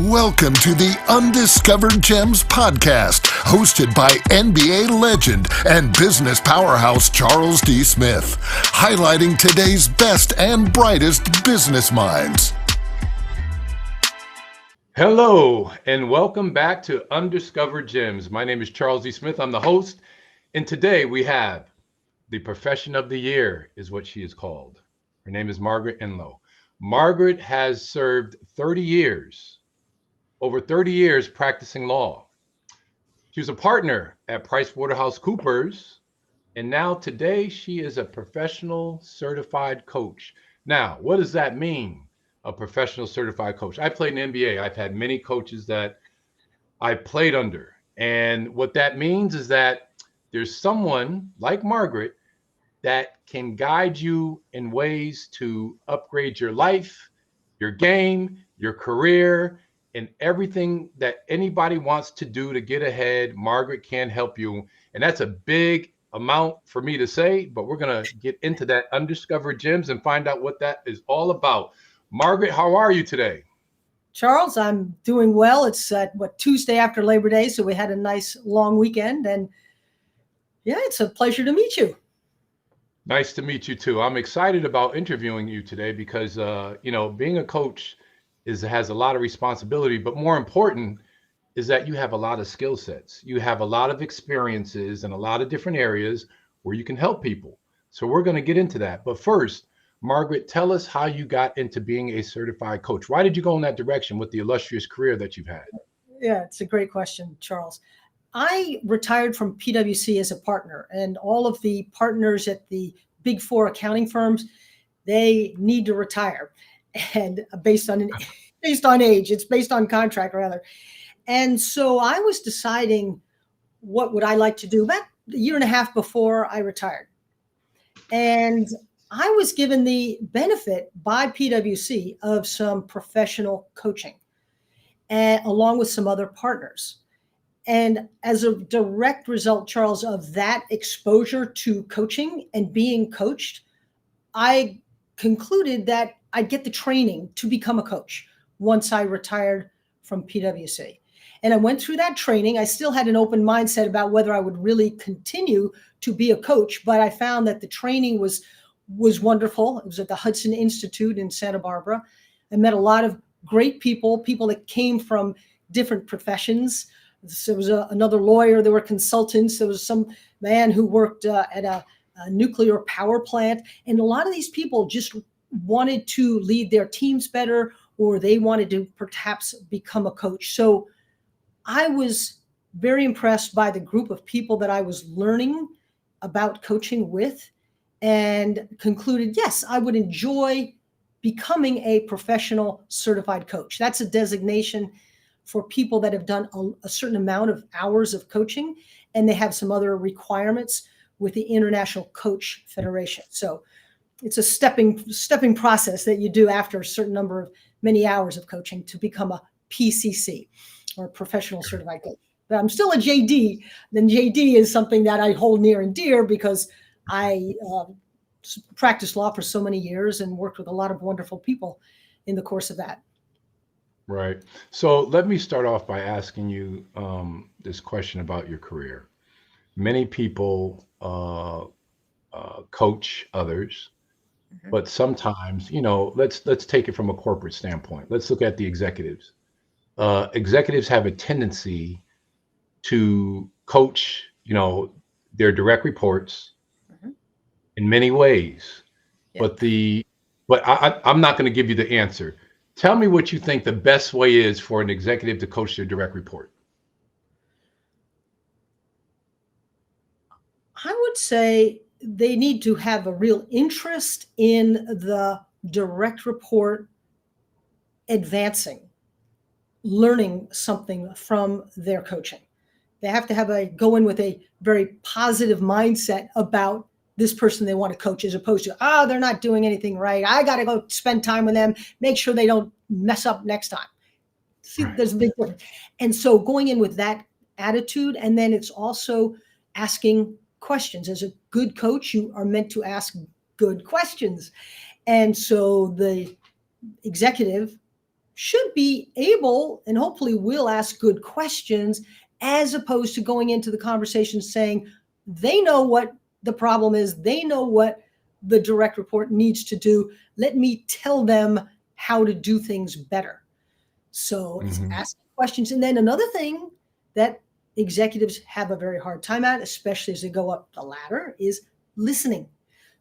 Welcome to the Undiscovered Gems podcast, hosted by NBA legend and business powerhouse Charles D. Smith, highlighting today's best and brightest business minds. Hello, and welcome back to Undiscovered Gems. My name is Charles D. Smith. I'm the host, and today we have the Profession of the Year is what she is called. Her name is Margaret Enloe. Margaret has served over 30 years practicing law. She was a partner at PricewaterhouseCoopers, and now today she is a professional certified coach. Now, what does that mean, a professional certified coach? I played in NBA. I've had many coaches that I played under. And what that means is that there's someone like Margaret that can guide you in ways to upgrade your life, your game, your career, and everything that anybody wants to do to get ahead. Margaret can help you. And that's a big amount for me to say, but we're going to get into that Undiscovered Gems and find out what that is all about. Margaret, how are you today? Charles, I'm doing well. It's Tuesday after Labor Day, so we had a nice long weekend, and yeah, it's a pleasure to meet you. Nice to meet you too. I'm excited about interviewing you today because being a coach has a lot of responsibility, but more important is that you have a lot of skill sets. You have a lot of experiences in a lot of different areas where you can help people. So we're going to get into that. But first, Margaret, tell us how you got into being a certified coach. Why did you go in that direction with the illustrious career that you've had? Yeah, it's a great question, Charles. I retired from PwC as a partner, and all of the partners at the big four accounting firms, they need to retire. And based on age, it's based on contract rather. And so I was deciding what would I like to do about a year and a half before I retired. And I was given the benefit by PwC of some professional coaching, and along with some other partners. And as a direct result, Charles, of that exposure to coaching and being coached, I concluded that I'd get the training to become a coach once I retired from PwC. And I went through that training. I still had an open mindset about whether I would really continue to be a coach, but I found that the training was wonderful. It was at the Hudson Institute in Santa Barbara. I met a lot of great people that came from different professions. There was another lawyer, there were consultants, there was some man who worked at a nuclear power plant. And a lot of these people just wanted to lead their teams better, or they wanted to perhaps become a coach. So I was very impressed by the group of people that I was learning about coaching with, and concluded, yes, I would enjoy becoming a professional certified coach. That's a designation for people that have done a certain amount of hours of coaching, and they have some other requirements with the International Coach Federation. So it's a stepping process that you do after a certain number of many hours of coaching to become a PCC, or professional certified coach. But I'm still a JD. Then JD is something that I hold near and dear because I practiced law for so many years and worked with a lot of wonderful people in the course of that. Right. So let me start off by asking you this question about your career. Many people coach others, but sometimes, let's take it from a corporate standpoint. Let's look at the executives. Executives have a tendency to coach, their direct reports in many ways. Yeah. But I'm not going to give you the answer. Tell me what you think the best way is for an executive to coach their direct report. I would say they need to have a real interest in the direct report advancing, learning something from their coaching. They have to go in with a very positive mindset about this person they want to coach, as opposed to, they're not doing anything right. I got to go spend time with them, make sure they don't mess up next time. See, right. There's a big difference. And so going in with that attitude, and then it's also asking questions. As a good coach, you are meant to ask good questions. And so the executive should be able and hopefully will ask good questions, as opposed to going into the conversation saying they know what the problem is, they know what the direct report needs to do. Let me tell them how to do things better. So it's asking questions. And then another thing that executives have a very hard time at, especially as they go up the ladder, is listening.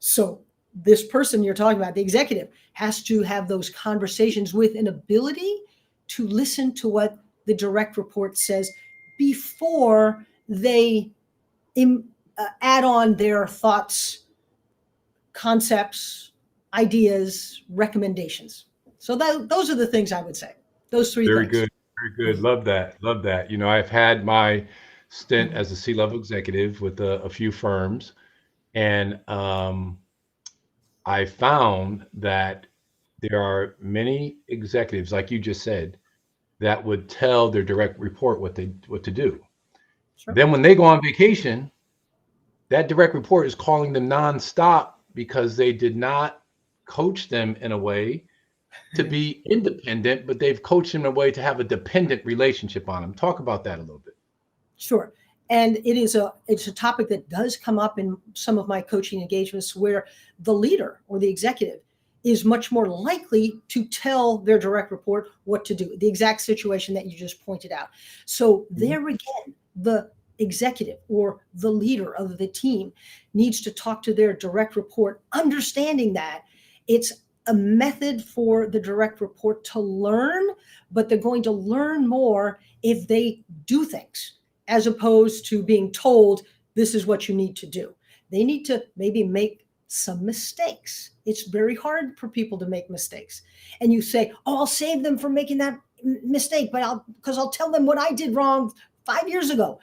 So this person you're talking about, the executive, has to have those conversations with an ability to listen to what the direct report says before they add on their thoughts, concepts, ideas, recommendations. So those are the things I would say. Those three Very things. good. Very good. Love that. Love that. I've had my stint as a C-level executive with a few firms, and I found that there are many executives, like you just said, that would tell their direct report what to do. Sure. Then when they go on vacation, that direct report is calling them nonstop because they did not coach them in a way to be independent, but they've coached them in a way to have a dependent relationship on them. Talk about that a little bit. Sure. And it's a topic that does come up in some of my coaching engagements, where the leader or the executive is much more likely to tell their direct report what to do, the exact situation that you just pointed out. So there again, the executive or the leader of the team needs to talk to their direct report, understanding that it's a method for the direct report to learn, but they're going to learn more if they do things, as opposed to being told, this is what you need to do. They need to maybe make some mistakes. It's very hard for people to make mistakes. And you say, oh, I'll save them from making that mistake, but I'll tell them what I did wrong 5 years ago.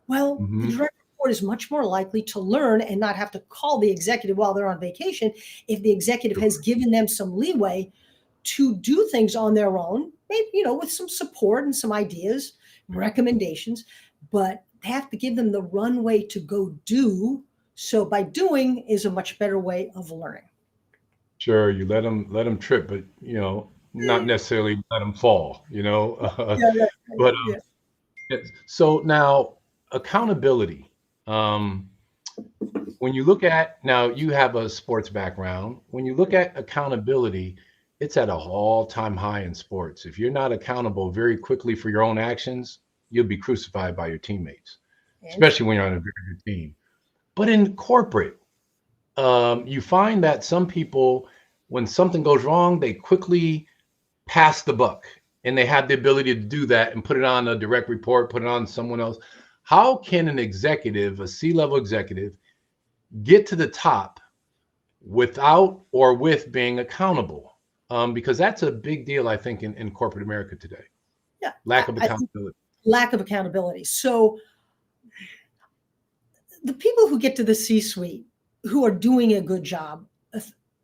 Well, the direct report is much more likely to learn and not have to call the executive while they're on vacation if the executive has given them some leeway to do things on their own, maybe, with some support and some ideas, recommendations, but they have to give them the runway to go do. So by doing is a much better way of learning. Sure, you let them trip, but not necessarily let them fall. But so now accountability. When you look at, now you have a sports background. When you look at accountability, it's at an all-time high in sports. If you're not accountable very quickly for your own actions, you'll be crucified by your teammates, especially when you're on a very good team. But in corporate, you find that some people, when something goes wrong, they quickly pass the buck, and they have the ability to do that and put it on a direct report, put it on someone else. How can an executive, a C-level executive, get to the top without or with being accountable? Because that's a big deal, I think, in corporate America today. Yeah, lack of accountability. Lack of accountability. So the people who get to the C-suite who are doing a good job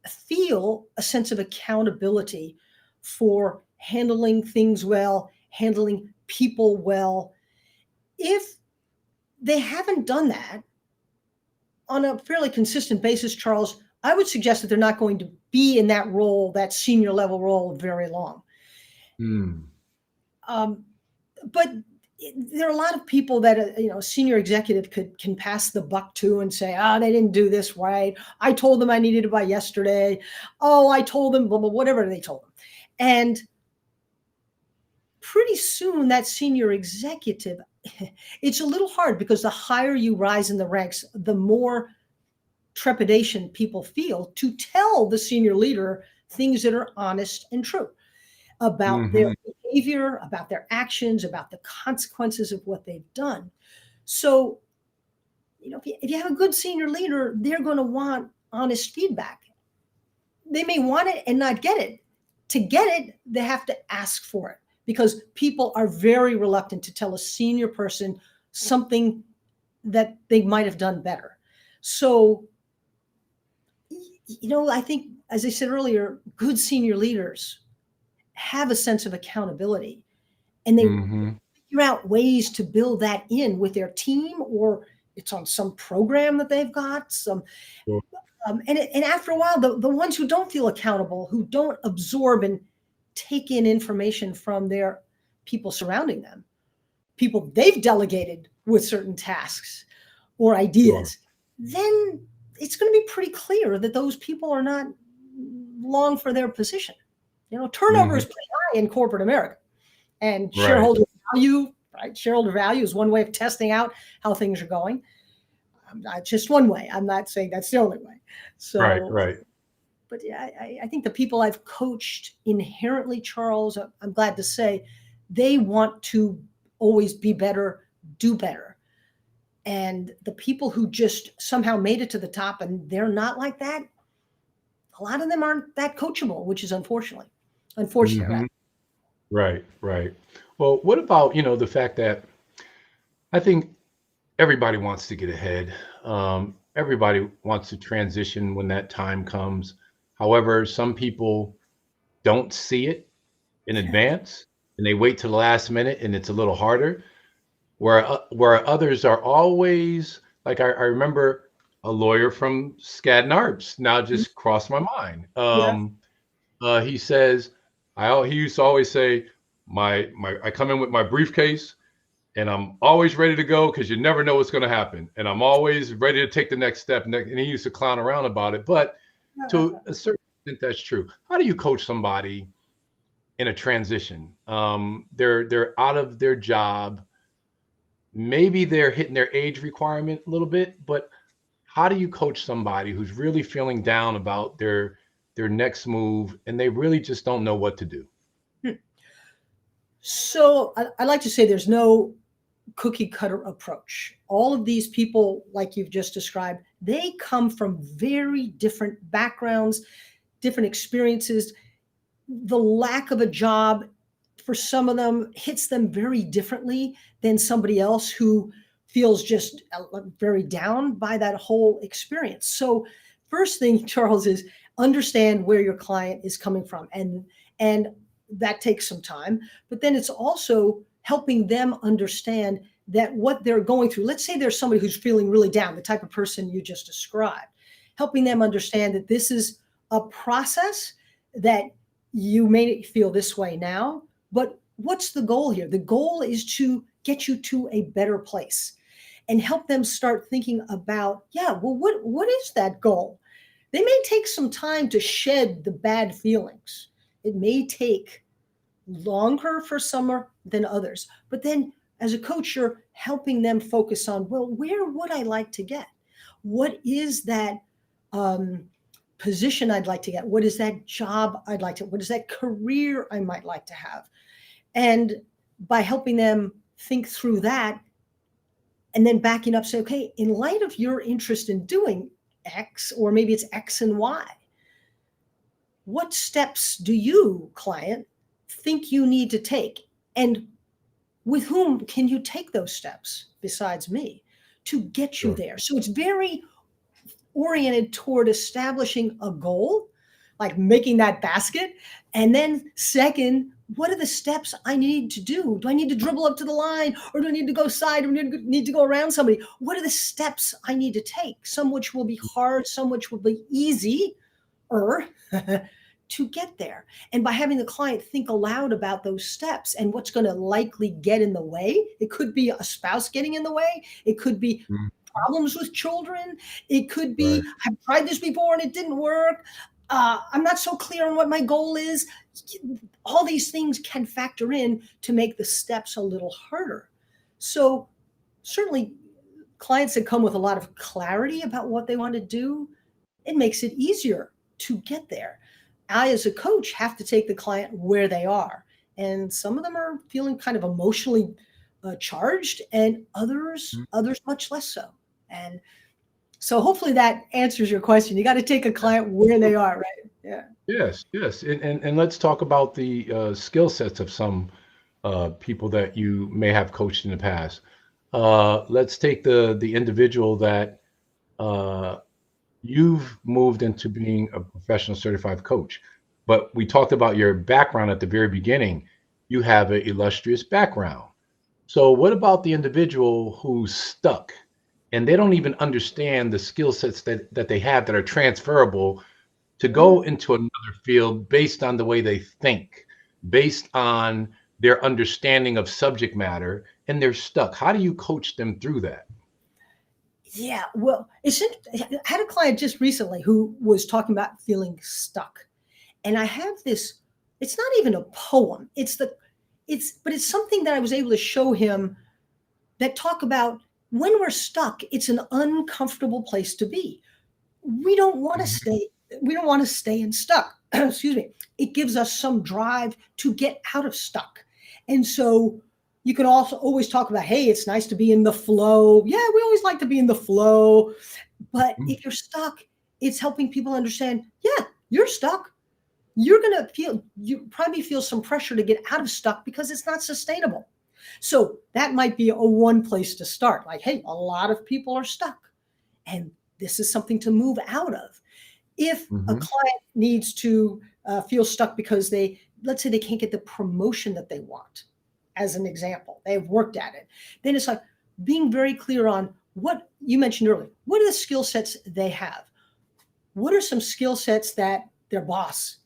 feel a sense of accountability for handling things well, handling people well. If they haven't done that on a fairly consistent basis, Charles, I would suggest that they're not going to be in that role, that senior level role, very long. But there are a lot of people that a senior executive can pass the buck to and say, they didn't do this right. I told them I needed it by yesterday. Oh, I told them, blah, blah, whatever they told them. And pretty soon that senior executive, it's a little hard, because the higher you rise in the ranks, the more trepidation people feel to tell the senior leader things that are honest and true about their behavior, about their actions, about the consequences of what they've done. So, if you have a good senior leader, they're going to want honest feedback. They may want it and not get it. To get it, they have to ask for it, because people are very reluctant to tell a senior person something that they might have done better. So, I think, as I said earlier, good senior leaders have a sense of accountability, and they figure out ways to build that in with their team, or it's on some program that they've got. And after a while, the ones who don't feel accountable, who don't absorb and take in information from their people surrounding them, people they've delegated with certain tasks or ideas, then it's going to be pretty clear that those people are not long for their position. Turnover is pretty high in corporate America, and shareholder value, right? Shareholder value is one way of testing out how things are going. Just one way. I'm not saying that's the only way. So, right. But yeah, I think the people I've coached inherently, Charles, I'm glad to say, they want to always be better, do better. And the people who just somehow made it to the top and they're not like that, a lot of them aren't that coachable, which is unfortunate. Right. Well, what about, the fact that I think everybody wants to get ahead. Everybody wants to transition when that time comes. However, some people don't see it in advance and they wait till the last minute and it's a little harder. Where others are always like, I remember a lawyer from Skadden Arps now just crossed my mind. He says, he used to always say, I come in with my briefcase and I'm always ready to go because you never know what's going to happen. And I'm always ready to take the next step. And he used to clown around about it. But to a certain extent, that's true. How do you coach somebody in a transition? They're out of their job. Maybe they're hitting their age requirement a little bit, but how do you coach somebody who's really feeling down about their next move and they really just don't know what to do? So I like to say there's no cookie cutter approach. All of these people, like you've just described, they come from very different backgrounds, different experiences. The lack of a job for some of them hits them very differently than somebody else who feels just very down by that whole experience. So first thing, Charles, is understand where your client is coming from. And that takes some time, but then it's also helping them understand that what they're going through. Let's say there's somebody who's feeling really down, the type of person you just described, helping them understand that this is a process, that you may feel this way now, but what's the goal here? The goal is to get you to a better place and help them start thinking about, what is that goal? They may take some time to shed the bad feelings. It may take longer for some than others. But then as a coach, you're helping them focus on, where would I like to get? What is that position I'd like to get? What is that job I'd like to, what is that career I might like to have? And by helping them think through that and then backing up, say, okay, in light of your interest in doing X, or maybe it's X and Y, what steps do you, client, think you need to take? And with whom can you take those steps besides me to get you there? So it's very oriented toward establishing a goal, like making that basket. And then second, what are the steps I need to do? Do I need to dribble up to the line, or do I need to go side, or need to go around somebody? What are the steps I need to take? Some which will be hard, some which will be easy to get there. And by having the client think aloud about those steps and what's going to likely get in the way, it could be a spouse getting in the way. It could be problems with children. It could be, I've tried this before and it didn't work. I'm not so clear on what my goal is. All these things can factor in to make the steps a little harder. So certainly clients that come with a lot of clarity about what they want to do, it makes it easier to get there. I, as a coach, have to take the client where they are. And some of them are feeling kind of emotionally charged, and others much less so. And so hopefully that answers your question. You got to take a client where they are, right? Yeah. Yes. And let's talk about the skill sets of some people that you may have coached in the past. Let's take the individual that you've moved into being a professional certified coach. But we talked about your background at the very beginning. You have an illustrious background. So what about the individual who's stuck and they don't even understand the skill sets that they have that are transferable to go into another field based on the way they think? based on their understanding of subject matter and they're stuck? How do you coach them through that? Yeah, well, I had a client just recently who was talking about feeling stuck. And I have this, it's not even a poem. But it's something that I was able to show him that talk about when we're stuck, it's an uncomfortable place to be. We don't want to Mhm. stay, we don't want to stay in stuck. Excuse me. It gives us some drive to get out of stuck. And so you can also always talk about, hey, it's nice to be in the flow. Yeah, we always like to be in the flow. But Mhm. if you're stuck, it's helping people understand, yeah, you're stuck. You're going to feel, you probably feel some pressure to get out of stuck because it's not sustainable. So that might be a one place to start. Like, hey, a lot of people are stuck and this is something to move out of. If a Mhm. client needs to feel stuck because let's say they can't get the promotion that they want, as an example, they've worked at it, then it's like being very clear on what you mentioned earlier. What are the skill sets they have? What are some skill sets that their boss,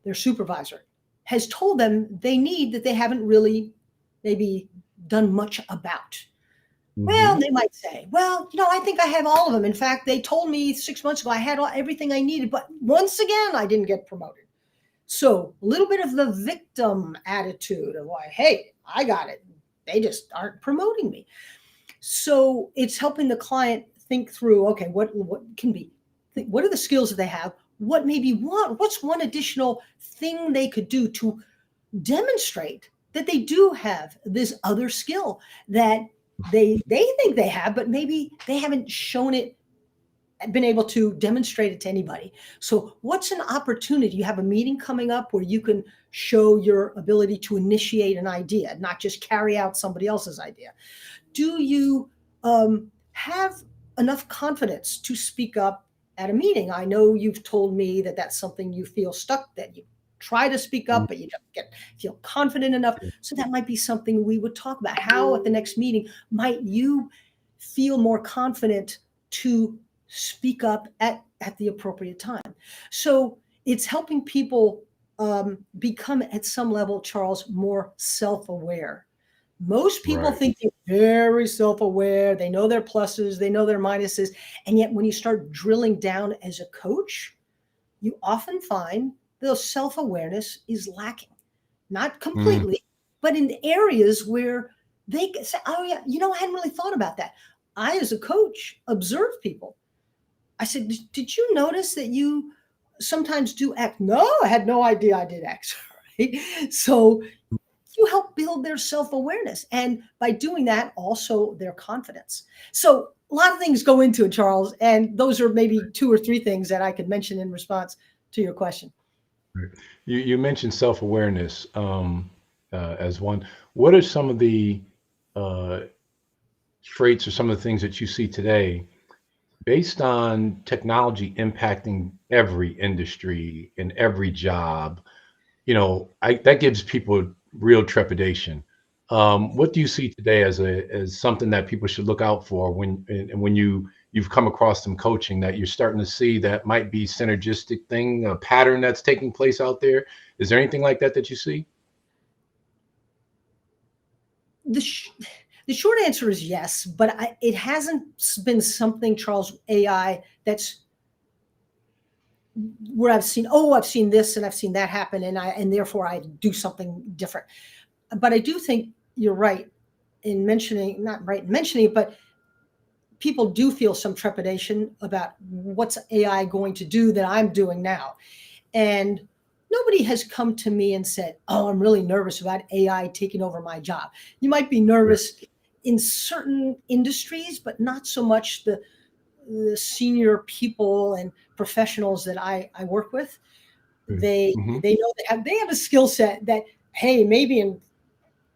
their supervisor has told them they need that they haven't really maybe done much about? Well, Mhm. they might say, well, I think I have all of them. In fact, they told me 6 months ago I had everything I needed, but once again, I didn't get promoted. So a little bit of the victim attitude of like, hey, I got it. They just aren't promoting me. So it's helping the client think through, okay, what can be, what are the skills that they have? What's one additional thing they could do to demonstrate that they do have this other skill that they think they have, but maybe they haven't shown it, been able to demonstrate it to anybody. So what's an opportunity? You have a meeting coming up where you can show your ability to initiate an idea, not just carry out somebody else's idea. Do you have enough confidence to speak up at a meeting? I know you've told me that that's something you feel stuck, that you try to speak up, but you don't feel confident enough. So that might be something we would talk about. How at the next meeting might you feel more confident to speak up at the appropriate time? So it's helping people become at some level, Charles, more self-aware. Most people Right. think they're very self-aware. They know their pluses, they know their minuses. And yet when you start drilling down as a coach, you often find the self-awareness is lacking. Not Mm. completely, but in areas where they can say, oh yeah, I hadn't really thought about that. I, as a coach, observe people. I said, did you notice that you sometimes do X? No, I had no idea I did X. Right? So you help build their self-awareness, and by doing that also their confidence. So a lot of things go into it, Charles, and those are maybe two or three things that I could mention in response to your question. Right. You mentioned self-awareness as one. What are some of the uh, traits or some of the things that you see today based on technology impacting every industry and every job? That gives people real trepidation. What do you see today as something that people should look out for when you've come across some coaching that you're starting to see that might be synergistic thing, a pattern that's taking place out there? Is there anything like that that you see? The, sh- the short answer is yes, but it hasn't been something, Charles, AI that's where I've seen this and I've seen that happen, and therefore I do something different. But I do think you're right in mentioning, not right in mentioning it, but people do feel some trepidation about what's AI going to do that I'm doing now. And nobody has come to me and said, oh, I'm really nervous about AI taking over my job. You might be Right. nervous in certain industries, but not so much the senior people and professionals that I work with. They Mm-hmm. they know they have a skill set that, hey, maybe in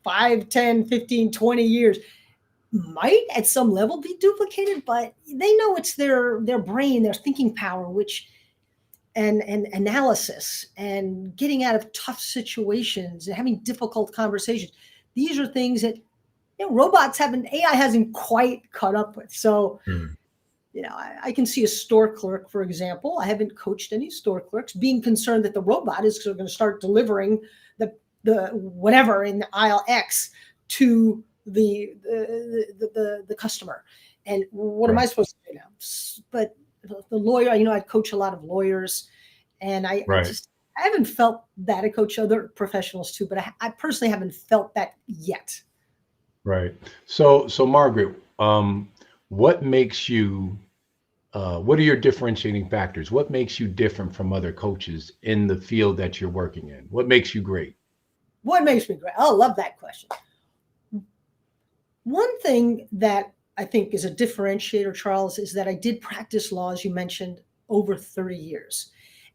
5, 10, 15, 20 years might at some level be duplicated, but they know it's their brain, their thinking power, which and analysis and getting out of tough situations and having difficult conversations. These are things that robots haven't, AI hasn't quite caught up with. So Mm. I can see a store clerk, for example. I haven't coached any store clerks being concerned that the robot is going to start delivering the the whatever in aisle X to the customer. And what am I supposed to do now? But the lawyer, I coach a lot of lawyers, and I haven't felt that. I coach other professionals too, but I personally haven't felt that yet. Right. So Margaret, what makes you, what are your differentiating factors? What makes you different from other coaches in the field that you're working in? What makes you great? What makes me great? I love that question. One thing that I think is a differentiator, Charles, is that I did practice law, as you mentioned, over 30 years.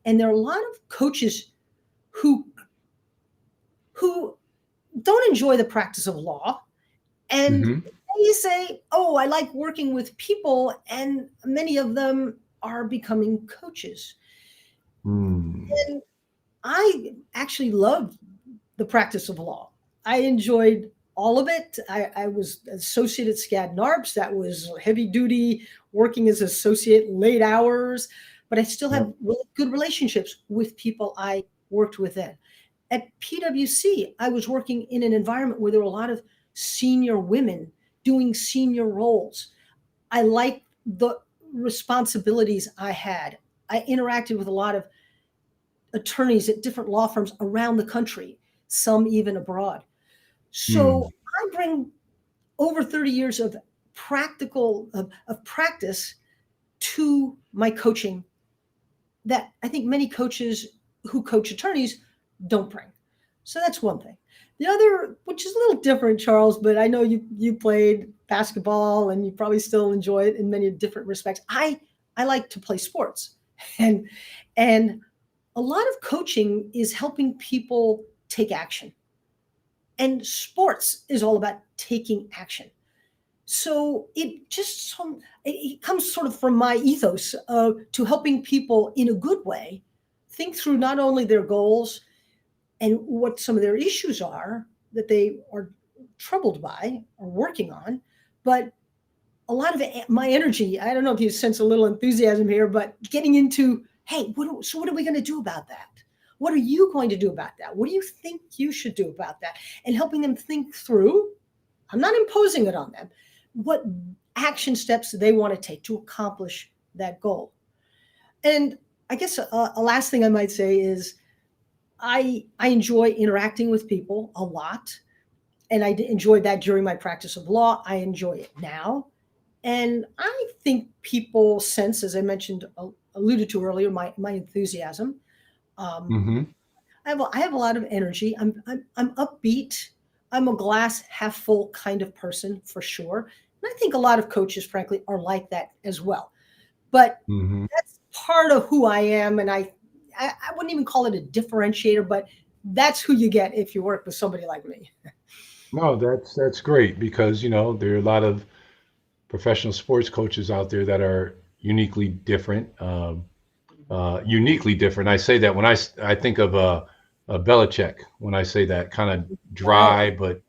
And there are a lot of coaches who don't enjoy the practice of law. And they say, oh, I like working with people. And many of them are becoming coaches. And I actually love the practice of law. I enjoyed all of it. I was associate at Skadden Arps. That was heavy duty, working as associate, late hours, but I still have really good relationships with people I worked with then. At PwC, I was working in an environment where there were a lot of senior women doing senior roles. I liked the responsibilities I had. I interacted with a lot of attorneys at different law firms around the country, some even abroad. So I bring over 30 years of practice to my coaching that I think many coaches who coach attorneys don't bring. So that's one thing. The other, which is a little different, Charles, but I know you played basketball and you probably still enjoy it in many different respects. I like to play sports, and a lot of coaching is helping people take action. And sports is all about taking action. So it comes sort of from my ethos to helping people in a good way think through not only their goals and what some of their issues are that they are troubled by or working on, but a lot of my energy, I don't know if you sense a little enthusiasm here, but getting into, hey, what are we going to do about that? What are you going to do about that? What do you think you should do about that? And helping them think through, I'm not imposing it on them, what action steps they want to take to accomplish that goal. And I guess a last thing I might say is I enjoy interacting with people a lot. And I enjoyed that during my practice of law. I enjoy it now. And I think people sense, as I mentioned, alluded to earlier, my enthusiasm. I have a lot of energy. I'm upbeat. I'm a glass half full kind of person for sure. And I think a lot of coaches, frankly, are like that as well. But that's part of who I am. And I wouldn't even call it a differentiator, but that's who you get if you work with somebody like me. No, that's great because, there are a lot of professional sports coaches out there that are uniquely different. I say that when I think of Belichick, when I say that, kind of dry, but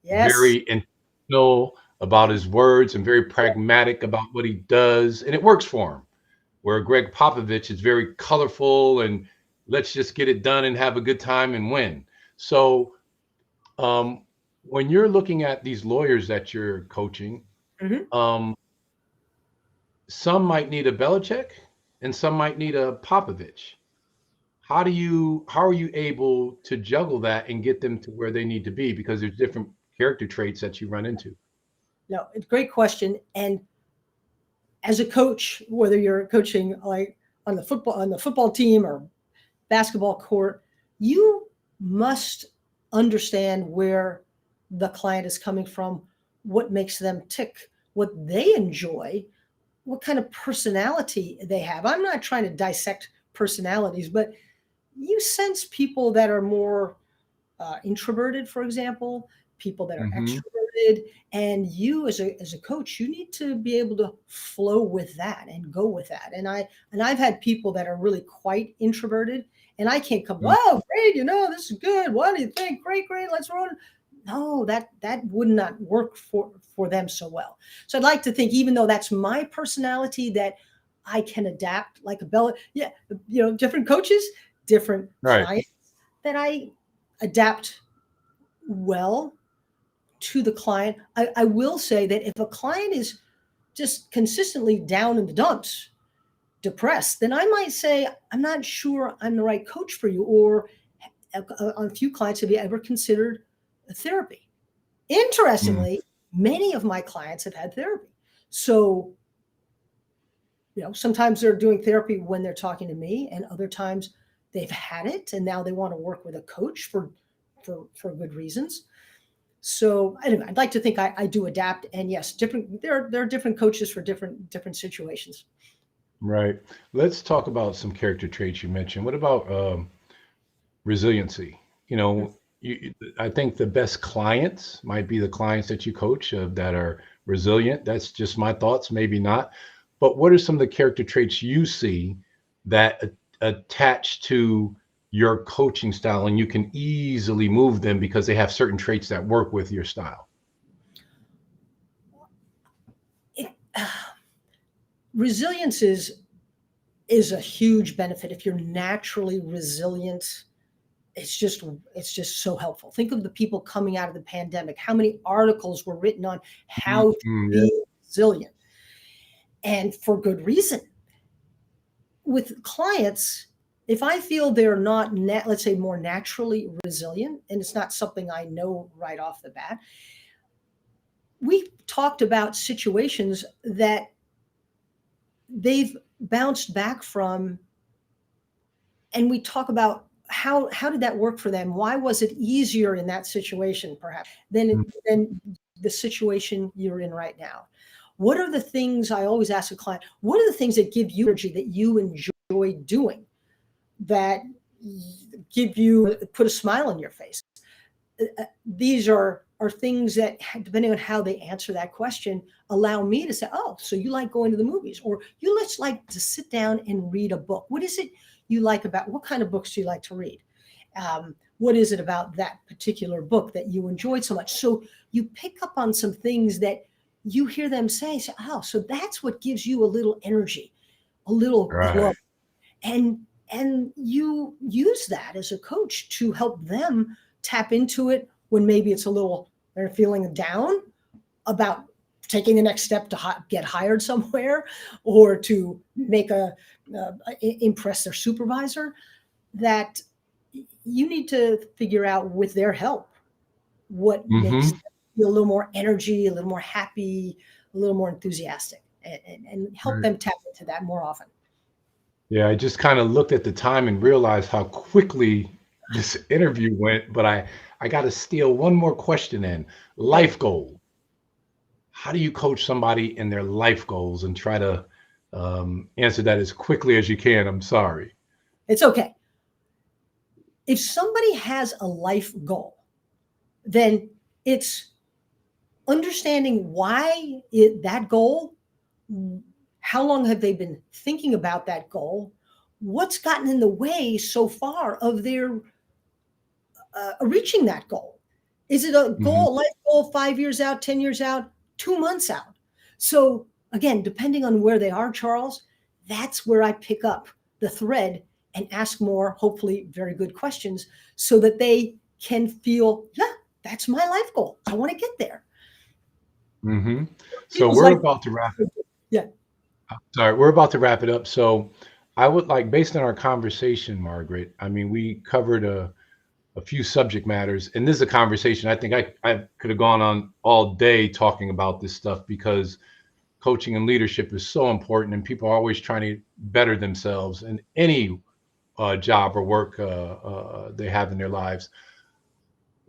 very intentional about his words and very pragmatic about what he does. And it works for him. Where Greg Popovich is very colorful and let's just get it done and have a good time and win. So when you're looking at these lawyers that you're coaching, some might need a Belichick and some might need a Popovich. How are you able to juggle that and get them to where they need to be? Because there's different character traits that you run into. No, it's a great question. And as a coach, whether you're coaching like on the football team or basketball court, you must understand where the client is coming from, what makes them tick, what they enjoy, what kind of personality they have. I'm not trying to dissect personalities, but you sense people that are more introverted, for example, people that are extroverted, and you as a coach, you need to be able to flow with that and go with that. And I've had people that are really quite introverted, and I can't come, wow, great, this is good. What do you think? Great, let's run. No, that would not work for them so well. So I'd like to think, even though that's my personality, that I can adapt like a Bella. Yeah, different coaches, different clients, that I adapt well to the client. I will say that if a client is just consistently down in the dumps, depressed, then I might say, I'm not sure I'm the right coach for you. Or on a few clients, have you ever considered therapy? Mm. Interestingly, many of my clients have had therapy. So, sometimes they're doing therapy when they're talking to me, and other times they've had it and now they want to work with a coach for good reasons. So anyway, I'd like to think I do adapt, and yes, there are different coaches for different situations. Right. Let's talk about some character traits you mentioned. What about resiliency? You know, I think the best clients might be the clients that you coach that are resilient. That's just my thoughts, maybe not. But what are some of the character traits you see that attach to your coaching style and you can easily move them because they have certain traits that work with your style? It, resilience is a huge benefit. If you're naturally resilient, it's just so helpful. Think of the people coming out of the pandemic. How many articles were written on how to Mhm. be resilient, and for good reason. With clients, if I feel they're not, let's say, more naturally resilient, and it's not something I know right off the bat, we talked about situations that they've bounced back from, and we talk about how did that work for them? Why was it easier in that situation, perhaps, than the situation you're in right now? What are the things I always ask a client? What are the things that give you energy, that you enjoy doing, that give you put a smile on your face? These are things that, depending on how they answer that question, allow me to say, oh, so you like going to the movies, or you just like to sit down and read a book. What is it you like about, what kind of books do you like to read? What is it about that particular book that you enjoyed so much? So you pick up on some things that you hear them say, oh, so that's what gives you a little energy, a little glow. Right. And you use that as a coach to help them tap into it when maybe it's a little, they're feeling down about taking the next step to get hired somewhere, or to make impress their supervisor. That you need to figure out, with their help, what makes Hmm. them feel a little more energy, a little more happy, a little more enthusiastic, and help them tap into that more often. Yeah, I just kind of looked at the time and realized how quickly this interview went, but I got to steal one more question in. Hey, Life goal. How do you coach somebody in their life goals and try to answer that as quickly as you can? I'm sorry. it's okay. If somebody has a life goal, then it's understanding that goal. How long have they been thinking about that goal? What's gotten in the way so far of their reaching that goal? Is it a Hmm. goal, a life goal, 5 years out, 10 years out, 2 months out? So again, depending on where they are, Charles, that's where I pick up the thread and ask more, hopefully very good questions, so that they can feel, yeah, that's my life goal. I want to get there. Hmm. So People's we're life. about to wrap it. Yeah. Sorry, we're about to wrap it up. So I would like, based on our conversation, Margaret, I mean, we covered a few subject matters, and this is a conversation I think I could have gone on all day talking about this stuff because coaching and leadership is so important, and people are always trying to better themselves in any job or work they have in their lives.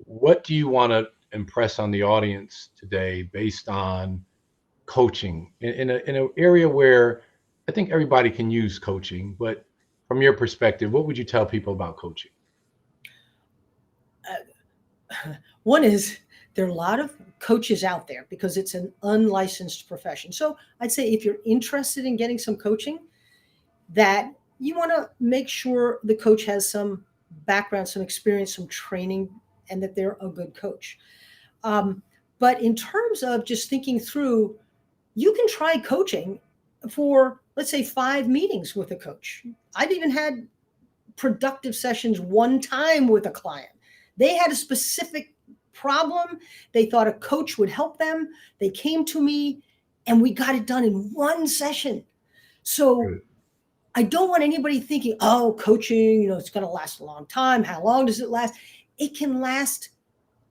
What do you want to impress on the audience today based on coaching in an area where I think everybody can use coaching, but from your perspective, what would you tell people about coaching? One is, there are a lot of coaches out there because it's an unlicensed profession. So I'd say, if you're interested in getting some coaching, that you want to make sure the coach has some background, some experience, some training, and that they're a good coach. Um, but in terms of just thinking through, you can try coaching for, let's say, 5 meetings with a coach. I've even had productive sessions one time with a client. They had a specific problem. They thought a coach would help them. They came to me and we got it done in one session. So Good. I don't want anybody thinking, oh, coaching, it's going to last a long time. How long does it last? It can last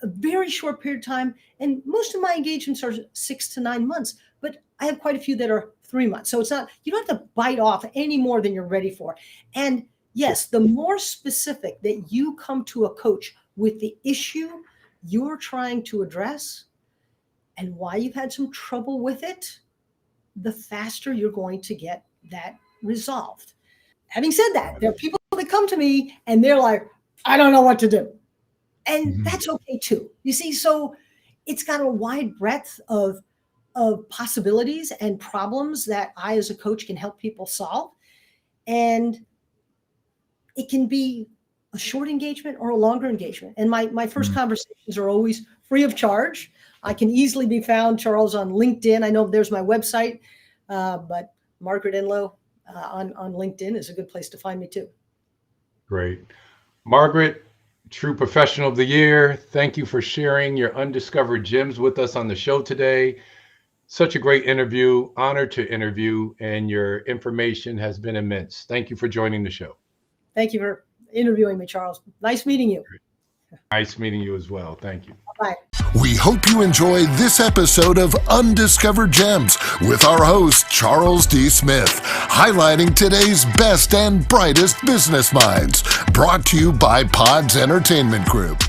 a very short period of time. And most of my engagements are 6 to 9 months, but I have quite a few that are 3 months. So it's not, you don't have to bite off any more than you're ready for. And yes, the more specific that you come to a coach with the issue you're trying to address and why you've had some trouble with it, the faster you're going to get that resolved. Having said that, there are people that come to me and they're like, I don't know what to do. And that's okay too. You see, so it's got a wide breadth of possibilities and problems that I, as a coach, can help people solve. And it can be a short engagement or a longer engagement. And my first conversations are always free of charge. I can easily be found, Charles, on LinkedIn. I know there's my website, but Margaret Enloe on LinkedIn is a good place to find me too. Great. Margaret, True Professional of the Year, thank you for sharing your undiscovered gems with us on the show today. Such a great interview, honored to interview, and your information has been immense. Thank you for joining the show. Thank you for interviewing me, Charles. Nice meeting you. Nice meeting you as well. Thank you. Bye. We hope you enjoyed this episode of Undiscovered Gems with our host, Charles D. Smith, highlighting today's best and brightest business minds. Brought to you by Pods Entertainment Group.